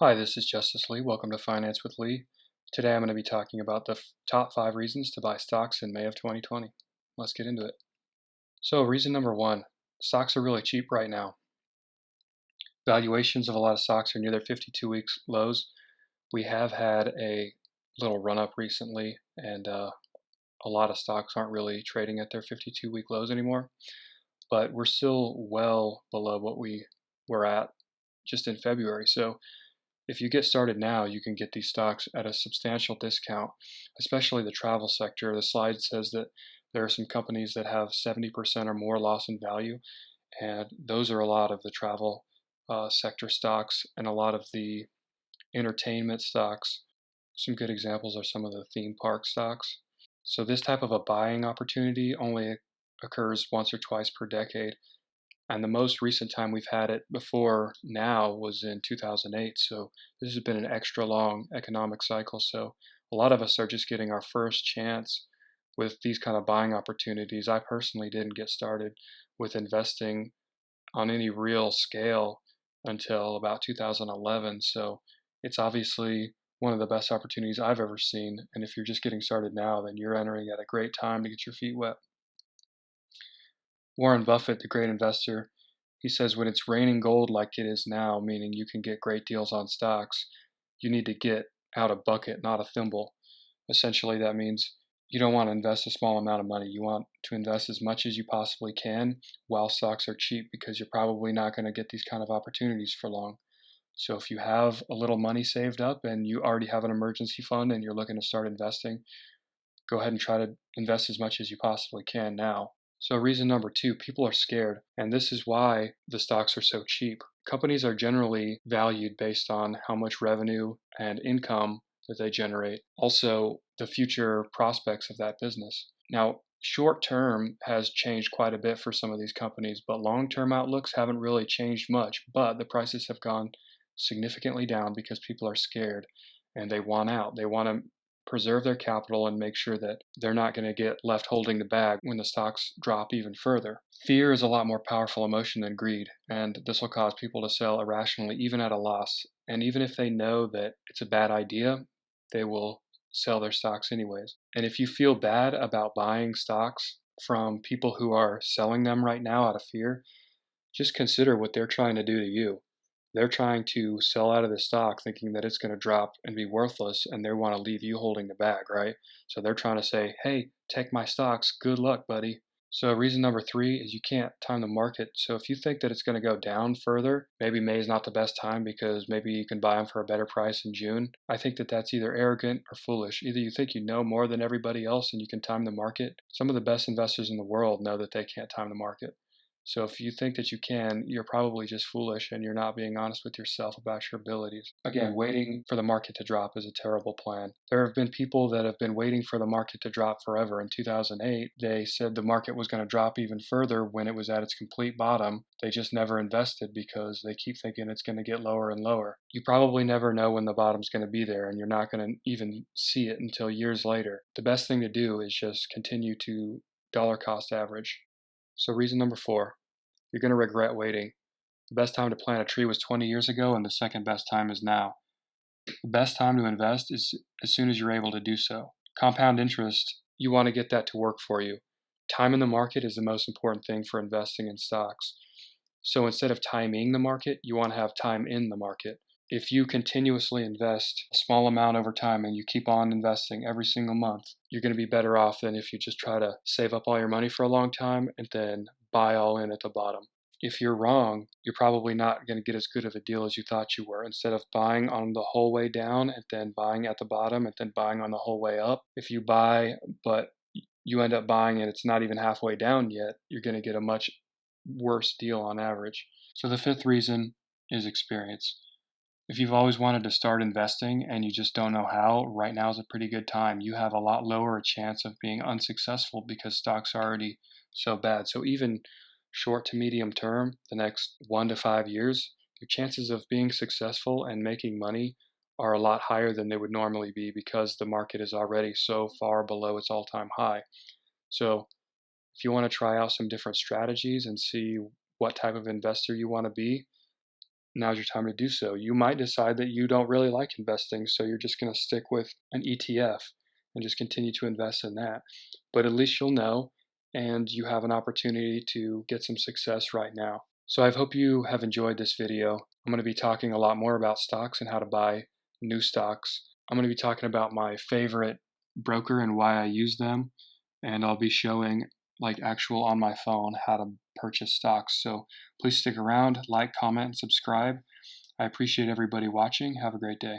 Hi, this is Justice Lee. Welcome to Finance with Lee. Today I'm going to be talking about the top 5 reasons to buy stocks in May of 2020. Let's get into it. So, reason number one, stocks are really cheap right now. Valuations of a lot of stocks are near their 52 weeks lows. We have had a little run up recently, and a lot of stocks aren't really trading at their 52-week lows anymore, but we're still well below what we were at just in February. So, if you get started now, you can get these stocks at a substantial discount, especially the travel sector. The slide says that there are some companies that have 70% or more loss in value, and those are a lot of the travel sector stocks and a lot of the entertainment stocks. Some good examples are some of the theme park stocks. So, this type of a buying opportunity only occurs once or twice per decade. And the most recent time we've had it before now was in 2008. So this has been an extra long economic cycle. So a lot of us are just getting our first chance with these kind of buying opportunities. I personally didn't get started with investing on any real scale until about 2011. So it's obviously one of the best opportunities I've ever seen. And if you're just getting started now, then you're entering at a great time to get your feet wet. Warren Buffett, the great investor, he says when it's raining gold like it is now, meaning you can get great deals on stocks, you need to get out a bucket, not a thimble. Essentially, that means you don't want to invest a small amount of money. You want to invest as much as you possibly can while stocks are cheap because you're probably not going to get these kind of opportunities for long. So if you have a little money saved up and you already have an emergency fund and you're looking to start investing, go ahead and try to invest as much as you possibly can now. So, reason number two, people are scared, and this is why the stocks are so cheap. Companies are generally valued based on how much revenue and income that they generate, also the future prospects of that business. Now, short term has changed quite a bit for some of these companies, but long term outlooks haven't really changed much. But the prices have gone significantly down because people are scared and they want out. They want to preserve their capital and make sure that they're not going to get left holding the bag when the stocks drop even further. Fear is a lot more powerful emotion than greed, and this will cause people to sell irrationally, even at a loss. And even if they know that it's a bad idea, they will sell their stocks anyways. And if you feel bad about buying stocks from people who are selling them right now out of fear, just consider what they're trying to do to you. They're trying to sell out of the stock thinking that it's going to drop and be worthless, and they want to leave you holding the bag, right? So they're trying to say, hey, take my stocks. Good luck, buddy. So, reason number three is you can't time the market. So, if you think that it's going to go down further, maybe May is not the best time because maybe you can buy them for a better price in June. I think that that's either arrogant or foolish. Either you think you know more than everybody else and you can time the market. Some of the best investors in the world know that they can't time the market. So if you think that you can, you're probably just foolish and you're not being honest with yourself about your abilities. Again, waiting for the market to drop is a terrible plan. There have been people that have been waiting for the market to drop forever. In 2008, they said the market was going to drop even further when it was at its complete bottom. They just never invested because they keep thinking it's going to get lower and lower. You probably never know when the bottom's going to be there, and you're not going to even see it until years later. The best thing to do is just continue to dollar cost average. So, reason number four, you're going to regret waiting. The best time to plant a tree was 20 years ago, and the second best time is now. The best time to invest is as soon as you're able to do so. Compound interest, you want to get that to work for you. Time in the market is the most important thing for investing in stocks. So instead of timing the market, you want to have time in the market. If you continuously invest a small amount over time and you keep on investing every single month, you're going to be better off than if you just try to save up all your money for a long time and then buy all in at the bottom. If you're wrong, you're probably not going to get as good of a deal as you thought you were. Instead of buying on the whole way down and then buying at the bottom and then buying on the whole way up, if you buy but you end up buying and it's not even halfway down yet, you're going to get a much worse deal on average. So the fifth reason is experience. If you've always wanted to start investing and you just don't know how, right now is a pretty good time. You have a lot lower a chance of being unsuccessful because stocks are already so bad. So even short to medium term, the next 1 to 5 years, your chances of being successful and making money are a lot higher than they would normally be because the market is already so far below its all-time high. So if you want to try out some different strategies and see what type of investor you want to be, now's your time to do so. You might decide that you don't really like investing, so you're just going to stick with an ETF and just continue to invest in that. But at least you'll know, and you have an opportunity to get some success right now. So I hope you have enjoyed this video. I'm going to be talking a lot more about stocks and how to buy new stocks. I'm going to be talking about my favorite broker and why I use them, and I'll be showing like actual on my phone how to purchase stocks. So please stick around, like, comment, and subscribe. I appreciate everybody watching. Have a great day.